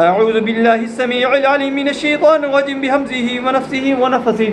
أعوذ بالله السميع العليم من الشيطان الرجيم بهمزه ونفسه ونفثه.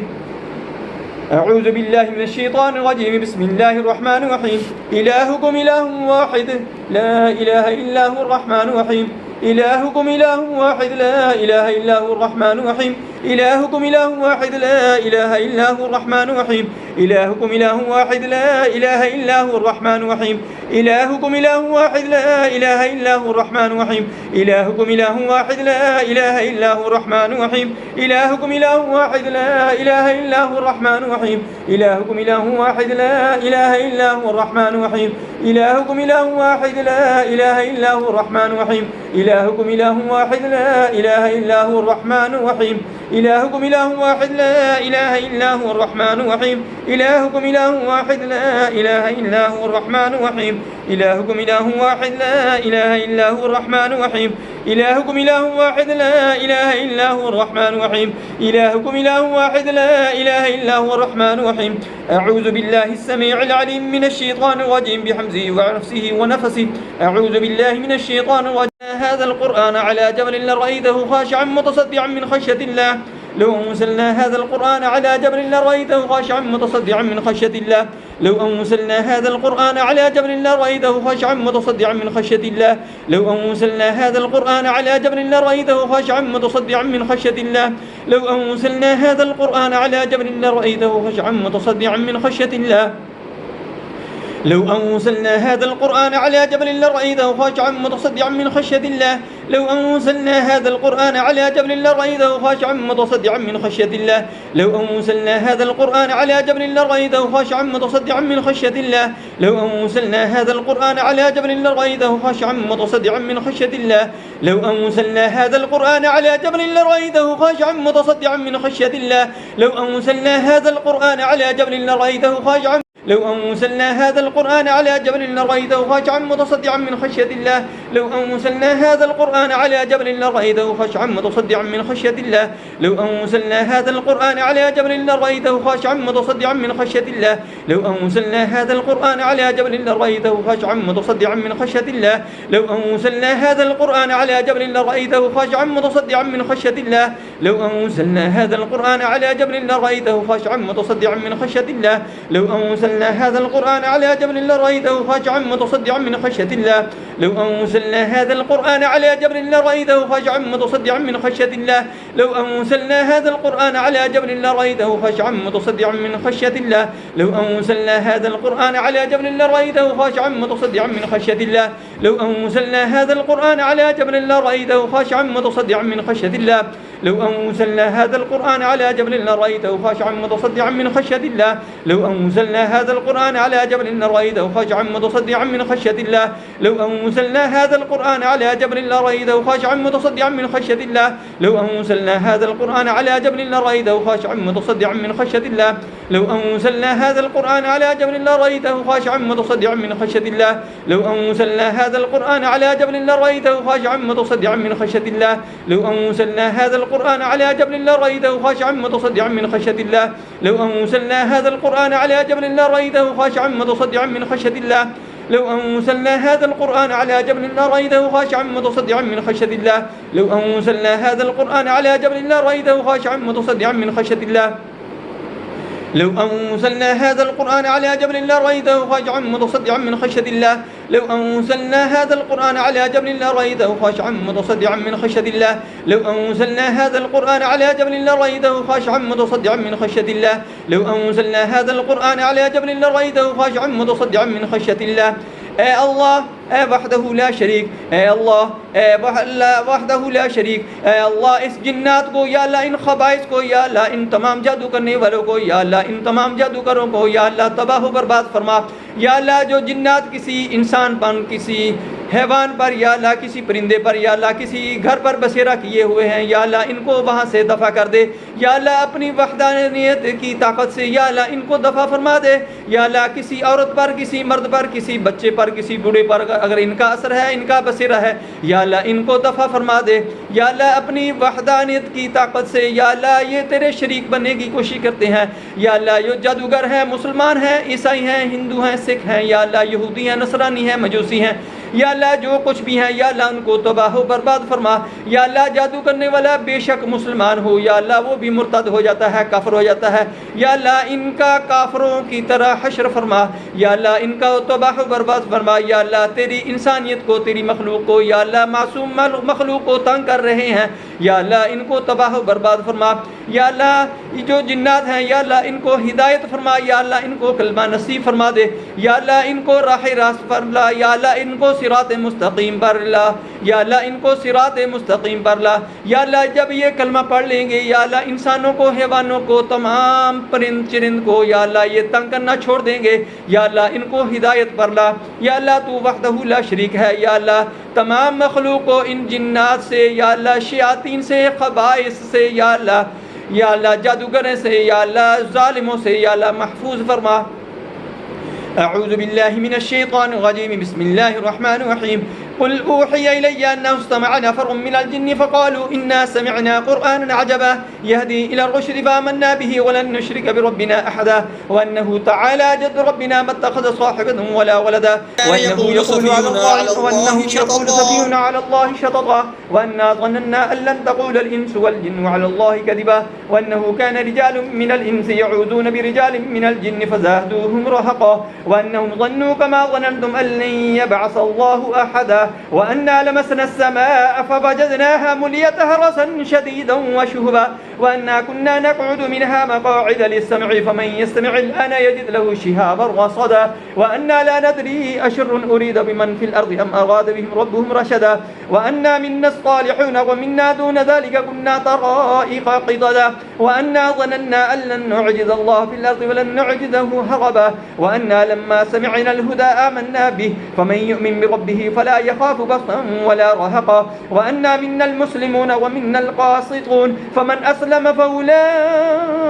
أعوذ بالله من الشيطان الرجيم. بسم الله الرحمن الرحيم. إلهكم إله واحد لا إله إلا هو الرحمن الرحيم. إلهكم إله واحد لا إله إلا هو الرحمن الرحيم. إلهكم إله واحد لا إله إلا هو الرحمن الرحيم. إلهكم إله واحد لا إله إلا هو الرحمن الرحيم. إلهكم إله واحد لا إله إلا هو الرحمن الرحيم. إلهكم إله واحد لا إله إلا هو الرحمن الرحيم. إلهكم إله واحد لا إله إلا هو الرحمن الرحيم. إلهكم إله واحد لا إله إلا هو الرحمن الرحيم. إلهكم إله واحد لا إله إلا هو الرحمن الرحيم. إلهكم إله واحد لا إله إلا هو الرحمن الرحيم. إلهكم إله واحد لا إله إلا هو الرحمن الرحيم. إلهكم إله واحد لا إله إلا هو الرحمن الرحيم. إلهكم إله واحد لا إله إلا هو الرحمن الرحيم. إلهكم إله واحد لا إله إلا هو الرحمن الرحيم. إلهكم إله واحد لا إله إلا هو الرحمن الرحيم. أعوذ بالله السميع العليم من الشيطان الرجيم بحمزه ونفسه ونفسه. أعوذ بالله من الشيطان الرجيم. هذا القرآن على جبل لرأيته خاشعا متصدعا من خشية الله. لو أنزلنا هذا القرآن على جبل لرأيته خاشعا متصدعا من خشية الله. لو أنزلنا هذا القرآن على جبل لرأيته خاشعا متصدعا من خشية الله. لو أنزلنا هذا القرآن على جبل لرأيته خاشعا متصدعا من خشية الله. لو أنزلنا هذا القرآن على جبل لرأيته خاشعا متصدعا من خشية الله. لو أنزلنا هذا القرآن على جبل لرأيته خاشعا متصدعا من خشية الله. لو أنزلنا هذا القرآن على جبل لرأيته خاشعا متصدعا من خشية الله. لو أنزلنا هذا القرآن على جبل لرأيته خاشعا متصدعا من خشية الله. لو أنزلنا هذا القرآن على جبل لرأيته خاشعا متصدعا من خشية الله. لو أنزلنا هذا القرآن على جبل لرأيته خاشعا متصدعا من خشية الله. لو أنزلنا هذا القرآن على جبل لرأيته خاشعا لو أنزلنا هذا القرآن على جبل لرأيته خاشعا متصدعا من خشية الله. لو أنزلنا هذا القرآن على جبل لرأيته خاشعا متصدعا من خشية الله. لو أنزلنا هذا القرآن على جبل لرأيته خاشعا متصدعا من خشية الله. لو أنزلنا هذا القرآن على جبل لرأيته خاشعا متصدعا من خشية الله. لو أنزلنا هذا القرآن على جبل لرأيته خاشعا متصدعا من خشية الله. لو أنزلنا هذا القرآن على جبل لرأيته خاشعا متصدعا من خشية الله. لو أنزلنا هذا القرآن على جبل لرأيته خاشعا متصدعا من خشية الله. لو أنزلنا هذا القرآن على جبل لرأيته خاشعا متصدعا من خشية الله. لو أنزلنا هذا القرآن على جبل لرأيته خاشعا متصدعا من خشية الله. لو أنزلنا هذا القرآن على جبل لرأيته خاشعا متصدعا من خشية الله. لو أنزلنا هذا القرآن على جبل لرأيته خاشعا متصدعا من خشية الله. لو أنزلنا هذا القرآن على جبل لرأيته خاشعا متصدعا من خشية الله. لو أنزلنا هذا القرآن على جبل لرأيته خاشعا متصدعا من خشية الله. لو أنزلنا هذا القرآن على جبل لرأيته خاشعا متصدعا من خشية الله. لو أنزلنا هذا القرآن على جبل لرأيته خاشعا متصدعا من خشية الله. لو أنزلنا هذا القرآن على جبل لرأيته خاشعا متصدعا من خشية الله. لو أنزلنا هذا القرآن على جبل لرأيته خاشعا متصدعا من خشية الله. لو أنزلنا هذا القرآن على جبل لرأيته خاشعا متصدعا من خشية الله. لو أنزلنا هذا القرآن على جبل لرأيته خاشعا متصدعا من خشية الله. لو أنزلنا هذا القرآن على جبل لرأيته خاشعا متصدعا من خشية الله. لو أنزلنا هذا القرآن على جبل لرأيته خاشعا متصدعا من خشية الله. لو أنزلنا هذا القرآن على جبل لرأيته خاشعا متصدعا من خشية الله. لو أنزلنا هذا القرآن على جبل لرأيته خاشعا متصدعا من خشية الله. لو أنزلنا هذا القرآن على جبل لرأيته خاشعا متصدعا من خشية الله. لو أنزلنا هذا القرآن على جبل لرأيته خاشعا متصدعا من خشية الله. اے اللہ اے وحدہ لا شریک، اے اللہ اے وحدہ لا شریک، اے اللہ اس جنات کو یا اللہ، ان خبائث کو یا اللہ، ان تمام جادو کرنے والوں کو یا اللہ، ان تمام جادوگروں کو یا اللہ تباہ و برباد فرما یا اللہ۔ جو جنات کسی انسان پر، کسی حیوان پر یا اللہ، کسی پرندے پر یا اللہ، کسی گھر پر بسیرا کیے ہوئے ہیں یا اللہ، ان کو وہاں سے دفع کر دے یا اللہ، اپنی وحدانیت کی طاقت سے یا اللہ ان کو دفع فرما دے یا اللہ۔ کسی عورت پر، کسی مرد پر، کسی بچے پر، کسی بوڑھے پر اگر ان کا اثر ہے، ان کا بسیرا ہے یا اللہ، ان کو دفع فرما دے یا اللہ۔ اپنی وحدانیت کی طاقت سے یا اللہ یہ تیرے شریک بننے کی کوشش کرتے ہیں یا اللہ۔ یہ جادوگر ہیں، مسلمان ہیں، عیسائی ہیں، ہندو ہیں، سکھ ہیں یا اللہ، یہودی ہیں، نصرانی ہیں، مجوسی ہیں یا اللہ جو کچھ بھی ہیں یا اللہ ان کو تباہ و برباد فرما. یا اللہ جادو کرنے والا بے شک مسلمان ہو یا اللہ وہ بھی مرتد ہو جاتا ہے, کافر ہو جاتا ہے, یا اللہ ان کا کافروں کی طرح حشر فرما. یا اللہ ان کا تباہ و برباد فرما. یا اللہ تیری انسانیت کو, تیری مخلوق کو, یا اللہ معصوم مخلوق کو تنگ کر رہے ہیں, یا اللہ ان کو تباہ و برباد فرما. یا اللہ جو جنات ہیں یا اللہ ان کو ہدایت فرما. یا اللہ ان کو کلمہ نصیب فرما دے. یا اللہ ان کو راہ راست پر لا. یا اللہ ان کو صراط مستقیم پر لا. یا اللہ ان کو صراط مستقیم پر لا. یا اللہ جب یہ کلمہ پڑھ لیں گے یا اللہ انسانوں کو, حیوانوں کو, تمام پرند چرند کو یا اللہ یہ تنگ کرنا چھوڑ دیں گے. یا اللہ ان کو ہدایت پر لا. یا اللہ تو وحدہ لا شریک ہے. یا اللہ تمام مخلوق کو ان جنات سے یا اللہ شیاطین سے, خبائث سے یا اللہ جادوگروں سے یا اللہ ظالموں سے یا اللہ محفوظ فرما. اعوذ باللہ من الشیطان الرجیم. بسم اللہ الرحمن الرحیم. قل اوحی الی انہ استمع نفر من الجن فقالوا انا سمعنا قرآنا عجبا يهدي الى الرشد فآمنا به ولن نشرك بربنا احدا وانه تعالى جد ربنا ما اتخذ صاحبا ولا ولدا وانه يقول على الله شططا وانا ظننا ان لن تقول الانس والجن على الله كذبا وانه كان رجال من الانس يعوذون برجال من الجن فزادوهم رهقا وانهم ظنوا كما ظننتم ان لن يبعث الله احدا وأنا لمسنا السماء فوجدناها مليت هرسا شديدا وشهبا وأنا كنا نقعد منها مقاعد للسمع فمن يستمع الآن يجد له شهابا رصدا وأنا لا ندري أشر أريد بمن في الأرض أم أراد بهم ربهم رشدا وأنا منا الصالحون ومنا دون ذلك كنا طرائق قضدا وأنا ظننا أن لن نعجز الله في الأرض ولن نعجزه هربا وأنا لما سمعنا الهدى آمنا به فمن يؤمن بربه فلا يخاف بخسا ولا رهقا وأنا منا المسلمون ومنا القاسطون فمن أسلم فأولئك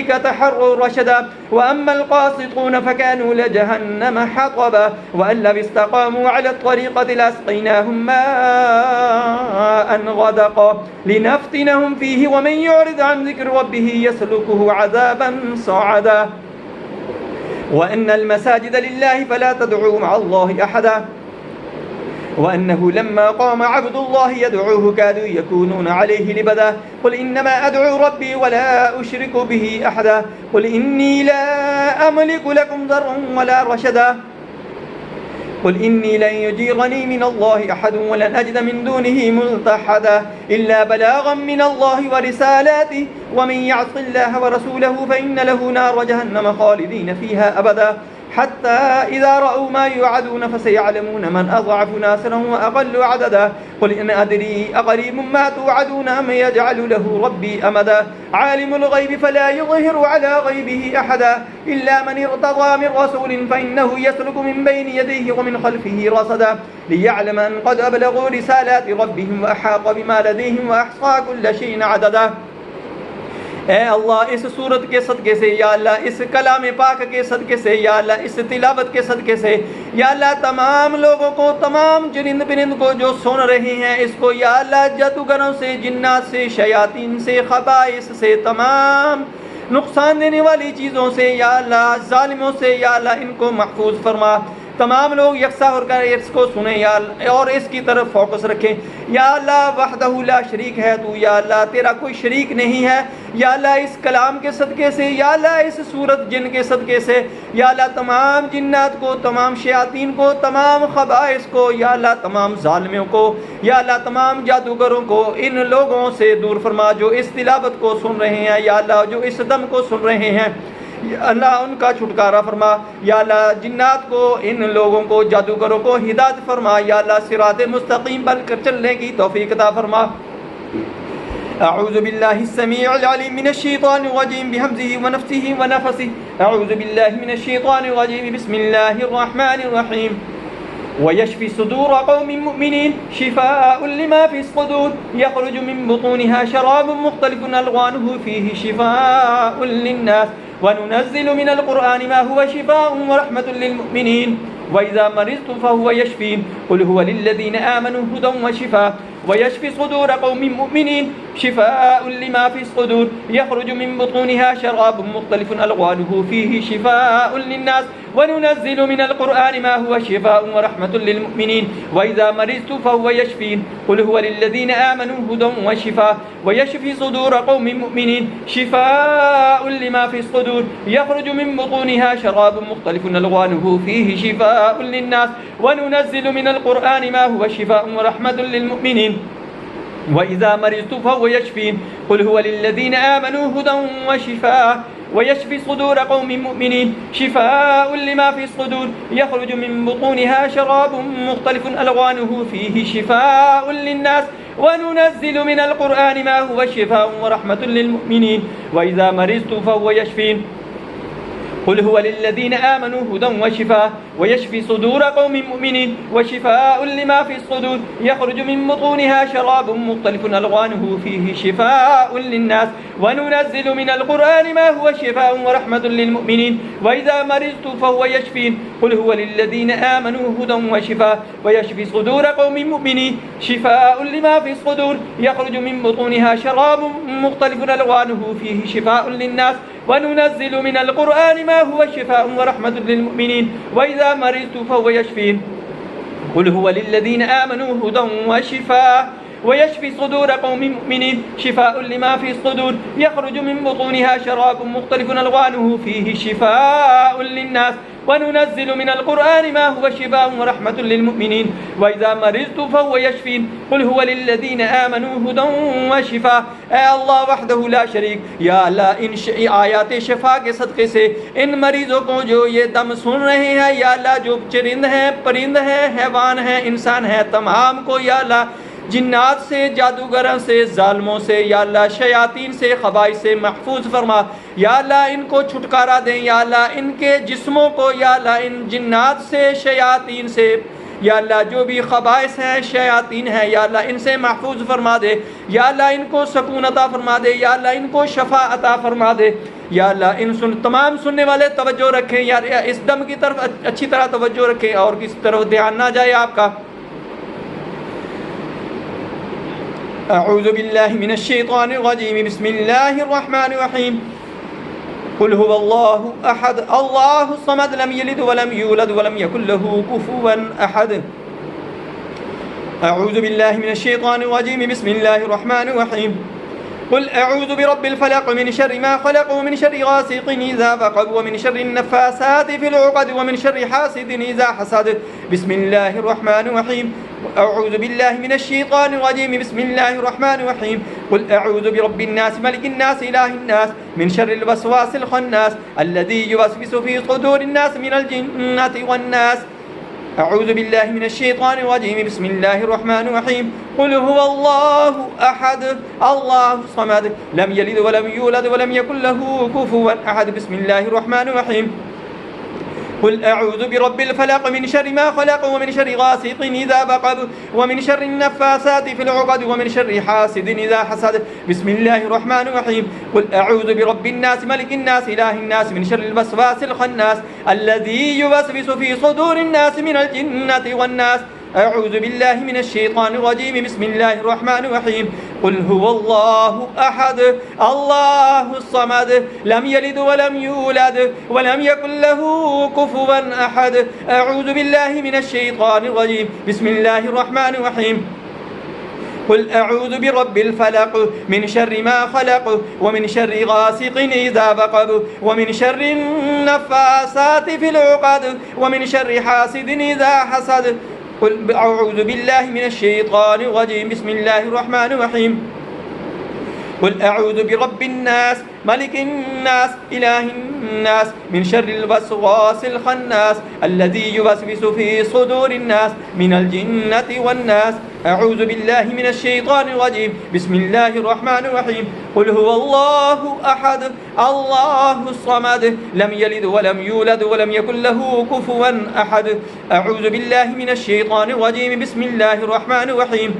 تحروا رشدا وأما القاسطون فكانوا لجهنم حطبا وأن لو استقاموا على الطريقة لأسقيناهم ماء غدقا لنفتنهم فيه ومن يعرض عن ذكر ربه يسلكه عذابا صعدا وأن المساجد لله فلا تدعوا مع الله أحدا وأنه لما قام عبد الله يدعوه كادوا يكونون عليه لبدا قل إنما أدعو ربي ولا أشرك به أحدا قل إني لا أملك لكم ضرا ولا رشدا قل إني لن يجيرني من الله أحد ولن أجد من دونه ملتحدا إلا بلاغا من الله ورسالاته ومن يعص الله ورسوله فإن له نار جهنم خالدين فيها أبدا حتى إذا رأوا ما يوعدون فسيعلمون من أضعف ناصرا وأقل عددا قل إن أدري أقريب ما توعدون أم يجعل له ربي أمدا عالم الغيب فلا يظهر على غيبه أحدا إلا من ارتضى من رسول فإنه يسلك من بين يديه ومن خلفه رصدا ليعلم أن قد أبلغوا رسالات ربهم وأحاط بما لديهم وأحصى كل شيء عددا. اے اللہ اس صورت کے صدقے سے یا اللہ اس کلام پاک کے صدقے سے یا اللہ اس تلاوت کے صدقے سے یا اللہ تمام لوگوں کو, تمام جرند برند کو جو سن رہے ہیں اس کو یا اللہ جادوگروں سے, جنات سے, شیاطین سے, خبائث سے, تمام نقصان دینے والی چیزوں سے یا اللہ ظالموں سے یا اللہ ان کو محفوظ فرما. تمام لوگ یکساں ہو کر اس کو سنیں یا اور اس کی طرف فوکس رکھیں. یا اللہ وحدہ لا شریک ہے تو, یا اللہ تیرا کوئی شریک نہیں ہے. یا اللہ اس کلام کے صدقے سے یا اللہ اس سورت جن کے صدقے سے یا اللہ تمام جنات کو, تمام شیاطین کو, تمام خبائث کو یا اللہ تمام ظالموں کو یا اللہ تمام جادوگروں کو ان لوگوں سے دور فرما جو اس تلاوت کو سن رہے ہیں یا اللہ جو اس دم کو سن رہے ہیں اللہ ان کا چھٹکارا فرما. یا اللہ جنات کو, ان لوگوں کو, جادوگروں کو ہدایت فرما. یا اللہ صراط مستقیم پر چلنے کی توفیق عطا فرما. اعوذ باللہ السمیع العلیم من الشیطان الرجیم بحمزه ونفسه ونفسه. اعوذ باللہ من الشیطان الرجیم بسم اللہ الرحمن الرحیم. ويشفي صدور قوم مؤمنين شفاء لما في الصدور يخرج من بطونها شراب مختلف ألوانه فيه شفاء للناس وننزل من القرآن ما هو شفاء ورحمة للمؤمنين وإذا مرضت فهو يشفين قل هو للذين آمنوا هدى وشفاء ويشفي صدور قوم مؤمنين شفاء لما في الصدور يخرج من بطونها شراب مختلف ألوانه فيه شفاء للناس وننزل من القرآن ما هو شفاء ورحمة للمؤمنين وإذا مرضت فهو يشفين قل هو للذين آمنوا هدى وشفاء ويشفي صدور قوم مؤمنين شفاء لما في الصدور يخرج من بطونها شراب مختلف ألوانه فيه شفاء للناس وننزل من القرآن ما هو شفاء ورحمة للمؤمنين وإذا مرضت فهو يشفين قل هو للذين آمنوا هدى وشفاء ويشفي صدور قوم مؤمنين شفاء لما في الصدور يخرج من بطونها شراب مختلف ألوانه فيه شفاء للناس وننزل من القرآن ما هو شفاء ورحمة للمؤمنين وإذا مرضت فهو يشفين قل هو للذين آمنوا هدى وشفاء ويشفي صدور قوم مؤمنين وشفاء لما في الصدور يخرج من بطونها شراب مختلف ألوانه فيه شفاء للناس وننزل من القرآن ما هو شفاء ورحمة للمؤمنين وإذا مرضت فهو يشفين قل هو للذين آمنوا هدى وشفاء ويشفي صدور قوم مؤمنين شفاء لما في الصدور يخرج من بطونها شراب مختلف ألوانه فيه شفاء للناس وننزل من القرآن ما هو شفاء ورحمة للمؤمنين وإذا مرضت فهو يشفين قل هو للذين آمنوا هدى وشفاء ويشفي صدور قوم مؤمنين شفاء لما في الصدور يخرج من بطونها شراب مختلف ألوانه فيه شفاء للناس وننزل من القرآن ما هو شفاء ورحمة للمؤمنين وإذا مرضت فهو يشفين قل هو للذين آمنوا هدى وشفاء اے اللہ وحدہ لا شریک یا اللہ ان آیات شفا کے صدقے سے ان مریضوں کو جو یہ دم سن رہے ہیں یا اللہ جو چرند ہیں پرند ہیں حیوان ہیں انسان ہیں تمام کو یا اللہ جنات سے جادوگروں سے ظالموں سے یا اللہ شیاطین سے خبائث سے محفوظ فرما یا اللہ ان کو چھٹکارا دیں یا اللہ ان کے جسموں کو یا اللہ ان جنات سے شیاطین سے یا اللہ جو بھی خبائث ہیں شیاطین ہیں یا اللہ ان سے محفوظ فرما دے یا اللہ ان کو سکون عطا فرما دے یا اللہ ان کو شفا عطا فرما دے یا اللہ ان تمام سننے والے توجہ رکھیں یا اس دم کی طرف اچھی طرح توجہ رکھیں اور کس طرف دھیان نہ جائے آپ کا اعوذ باللہ من الشیطان الرجیم بسم اللہ الرحمن الرحیم قل هو الله أحد الله الصمد لم يلد ولم يولد ولم يكن له كفوا أحد أعوذ بالله من الشيطان الرجيم بسم الله الرحمن الرحيم قل أعوذ برب الفلق من شر ما خلق ومن شر غاسق إذا وقب ومن شر النفاثات في العقد ومن شر حاسد إذا حسد بسم الله الرحمن الرحيم أعوذ بالله من الشيطان الرجيم بسم الله الرحمن الرحيم قل أعوذ برب الناس ملك الناس إله الناس من شر الوسواس الخناس الذي يوسوس في صدور الناس من الجنة والناس أعوذ بالله من الشيطان الرجيم بسم الله الرحمن الرحيم قل هو الله أحد الله الصمد لم يلد ولم يولد ولم يكن له كفوا أحد بسم الله الرحمن الرحيم قل أعوذ برب الفلق من شر ما خلق ومن شر غاسق إذا وقب ومن شر النفاثات في العقد ومن شر حاسد إذا حسد بسم الله الرحمن الرحيم قل أعوذ برب الناس ملك الناس إله الناس من شر الوسواس الخناس الذي يوسوس في صدور الناس من الجنة والناس أعوذ بالله من الشيطان الرجيم بسم الله الرحمن الرحيم قل هو الله أحد الله الصمد لم يلد ولم يولد ولم يكن له كفوا أحد أعوذ بالله من الشيطان الرجيم بسم الله الرحمن الرحيم قل أعوذ برب الفلق من شر ما خلق ومن شر غاسق إذا وقب ومن شر النفاثات في العقد ومن شر حاسد إذا حسد قل أعوذ بالله من الشيطان الرجيم بسم الله الرحمن الرحيم قل أعوذ برب الناس ملك الناس إله الناس من شر الوسواس الخناس الذي يوسوس في صدور الناس من الجنة والناس أعوذ بالله من الشيطان الرجيم بسم الله الرحمن الرحيم قل هو الله أحد الله الصمد لم يلد ولم يولد ولم يكن له كفوا أحد أعوذ بالله من الشيطان الرجيم بسم الله الرحمن الرحيم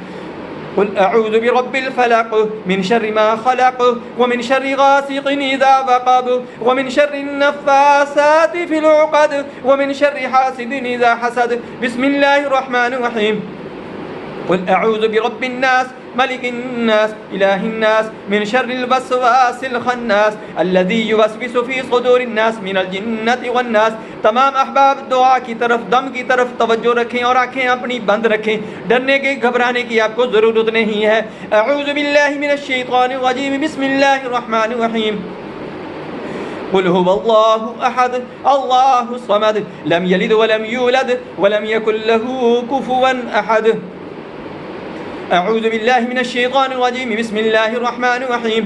قل أعوذ برب الفلق من شر ما خلق ومن شر غاسق إذا وقب ومن شر النفاثات في العقد ومن شر حاسد إذا حسد بسم الله الرحمن الرحيم قل أعوذ برب الناس ملك الناس إله الناس من شر الوسواس الخناس الذي يوسوس في صدور الناس من الجنة والناस। तमाम अहबाब दुआ की तरफ, दम की तरफ तवज्जो रखें और आंखें अपनी बंद रखें। डरने की, घबराने की आपको ज़रूरत नहीं है। अऊज़ु बिल्लाहि मिनश शैतानिर रजीम, बिस्मिल्लाहिर रहमानिर रहीम। कुल हुवल्लाहु अहद अल्लाहु समद लम यलिद वलम यूलद वलम यकुल लहू कुफुवन अहद। अऊज़ु बिल्लाहि मिनश शैतानिर रजीम, बिस्मिल्लाहिर रहमानिर रहीम।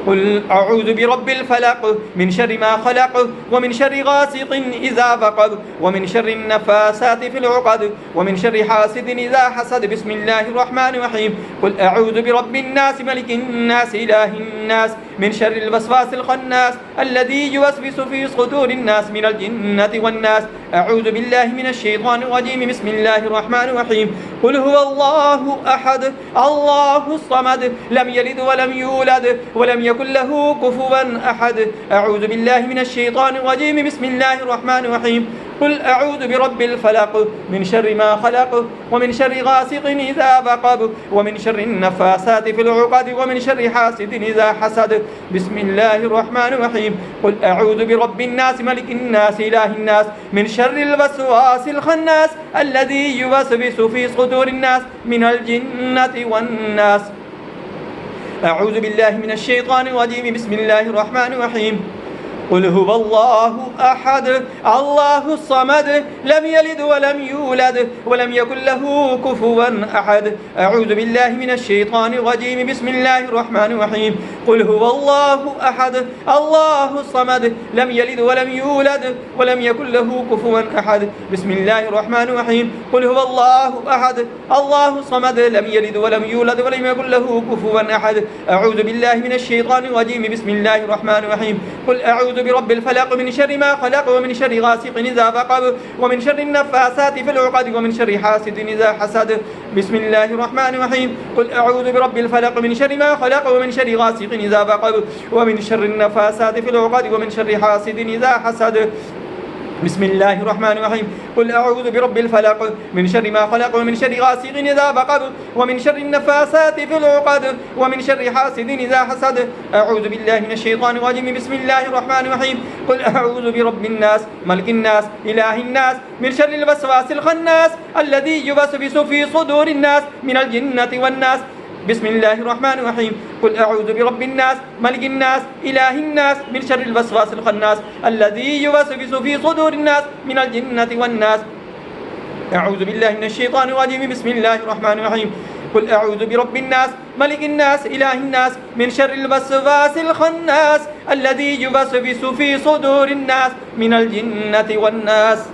कुल अऊज़ु बिरब्बिल फलक मिन शर्रि मा खलक व मिन शर्रि गासिकिन इज़ा वक़ब व मिन शर्रि नफ़ासाति फ़िल उक़द व मिन शर्रि हासिदिन इज़ा हसद। बिस्मिल्लाहिर रहमानिर रहीम। कुल अऊज़ु बिरब्बिन नास मलिकिन नास इलाहिन नास मिन शर्रिल वस्वासिल खन्नास अल्लज़ी युवस्विसु फ़ी सुदूरिन नास मिनल जिन्नति वन नास। अऊज़ु बिल्लाहि मिनश शैतानिर रजीम, बिस्मिल्लाहिर रहमानिर रहीम। कुल हुवल्लाहु अहद अल्लाहुस समद लम यलिद वलम यूलद वलम यकुल लहू कुफुवन अहद। अऊज़ु बिल्लाहि मिनश शैतानिर रजीम, बिस्मिल्लाहिर रहमानिर रहीम। कुल अऊज़ु बिरब्बिल फलक मिन शर्रि मा खलक व मिन शर्रि गासिकिन इज़ा वक़ब व मिन शर्रि नफ़ासाति फ़िल उक़द व मिन शर्रि हासिदिन इज़ा हसद। बिस्मिल्लाहिर रहमानिर रहीम। कुल अऊज़ु बिरब्बिन नास मलिकिन नास इलाहिन नास मिन शर्रिल वस्वासिल खन्नास अल्लज़ी युवस्विसु फ़ी सुदूरिन नास मिनल जिन्नति वन नास। अऊज़ु बिल्लाहि मिनश शैतानिर रजीम, बिस्मिल्लाहिर रहमानिर रहीम। कुल हुवल्लाहु अहद अल्लाहुस समद लम यलिद वलम यूलद वलम यकुल लहू कुफुवन अहद। अऊज़ु बिल्लाहि मिनश शैतानिर रजीम, बिस्मिल्लाहिर रहमानिर रहीम। कुल हुवल्लाहु अहद अल्लाहुस समद लम यलिद वलम यूलद वलम यकुल लहू कुफुवन अहद। बिस्मिल्लाहिर रहमानिर रहीम। कुल हुवल्लाहु अहद अल्लाहुस समद लम यलिद वलम यूलद वलम यकुल लहू कुफुवन अहद। अऊज़ु बिल्लाहि मिनश शैतानिर रजीम, बिस्मिल्लाहिर रहमानिर रहीम। कुल अऊज़ु बिरब्बिल फलक मिन शर्रि मा खलक व मिन शर्रि गासिकिन इज़ा वक़ब व मिन शर्रि नफ़ासाति फ़िल उक़द व मिन शर्रि हासिदिन इज़ा हसद। बिस्मिल्लाहिर रहमानिर रहीम। कुल अऊज़ु बिरब्बिल फलक मिन शर्रि मा खलक व मिन शर्रि गासिकिन इज़ा वक़ब व मिन शर्रि नफ़ासाति फ़िल उक़द व मिन शर्रि हासिदिन इज़ा हसद। बिस्मिल्लाहिर रहमानिर रहीम। कुल अऊज़ु बिरब्बिल फलक मिन शर्रि मा खलक व मिन शर्रि गासिकिन इज़ा वक़ब व मिन शर्रि नफ़ासाति फ़िल उक़द व मिन शर्रि हासिदिन इज़ा हसद। अऊज़ु बिल्लाहि मिनश शैतानिर रजीम, बिस्मिल्लाहिर रहमानिर रहीम। कुल अऊज़ु बिरब्बिन नास मलिकिन नास इलाहिन नास मिन शर्रिल वस्वासिल खन्नास अल्लज़ी युवस्विसु फ़ी सुदूरिन नास मिनल जिन्नति वन नास। बिस्मिल्लाहिर रहमानिर रहीम। कुल अऊज़ु बिरब्बिन नास मलिकिन नास इलाहिन नास मिन शर्रिल वस्वासिल खन्नास अल्लज़ी युवस्विसु फ़ी सुदूरिन नास मिनल जिन्नति वन नास। अऊज़ु बिल्लाहि मिनश शैतानिर रजीम, बिस्मिल्लाहिर रहमानिर रहीम। कुल अऊज़ु बिरब्बिन नास मलिकिन नास इलाहिन नास मिन शर्रिल वस्वासिल खन्नास अल्लज़ी युवस्विसु फ़ी सुदूरिन नास मिनल जिन्नति वन नास।